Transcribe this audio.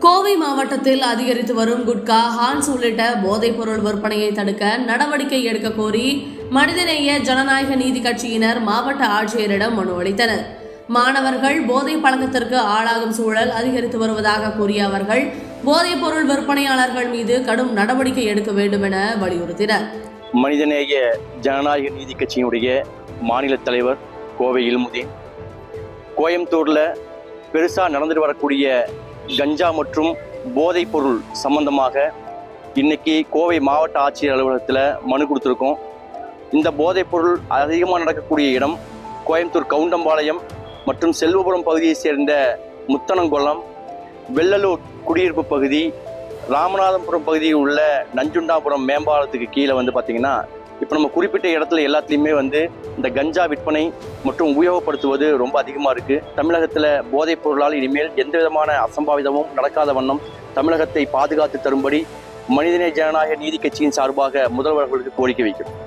கோவை மாவட்டத்தில் அதிகரித்து வரும் குட்கா, ஹான்ஸ் உள்ளிட்ட போதைப் பொருள் விற்பனையை தடுக்க நடவடிக்கை எடுக்க கோரி மனிதநேய ஜனநாயக நீதி கட்சியினர் மாவட்ட ஆட்சியரிடம் மனு அளித்தனர். மாணவர்கள் போதை பழக்கத்திற்கு ஆளாகும் சூழல் அதிகரித்து வருவதாக கூறிய அவர்கள் போதைப் பொருள் விற்பனையாளர்கள் மீது கடும் நடவடிக்கை எடுக்க வேண்டும் என வலியுறுத்தினர். மனிதநேய ஜனநாயக நீதி கட்சியினுடைய மாநில தலைவர் கோவை இல்முதீன், கோயம்புத்தூர்ல பெருசா நடந்துட்டு வரக்கூடிய கஞ்சா மற்றும் போதைப் பொருள் சம்பந்தமாக இன்னைக்கு கோவை மாவட்ட ஆட்சியர் அலுவலகத்தில் மனு கொடுத்துருக்கோம். இந்த போதைப் பொருள் அதிகமாக நடக்கக்கூடிய இடம் கோயம்புத்தூர் கவுண்டம்பாளையம் மற்றும் செல்வபுரம் பகுதியை சேர்ந்த முத்தனங்குளம், வெள்ளலூர் குடியிருப்பு பகுதி, ராமநாதபுரம் பகுதியில் உள்ள நஞ்சுண்டாபுரம் மேம்பாலத்துக்கு கீழே பார்த்திங்கன்னா இப்போ நம்ம குறிப்பிட்ட இடத்துல எல்லாத்துலேயுமே இந்த கஞ்சா விற்பனை மற்றும் உபயோகப்படுத்துவது ரொம்ப அதிகமாக இருக்குது. தமிழகத்தில் போதைப் பொருளால் இனிமேல் எந்த விதமான அசம்பாவிதமும் நடக்காத வண்ணம் தமிழகத்தை பாதுகாத்து தரும்படி மனிதநேய ஜனநாயக நீதி கட்சியின் சார்பாக முதல்வர்களுக்கு கோரிக்கை வைக்கிறோம்.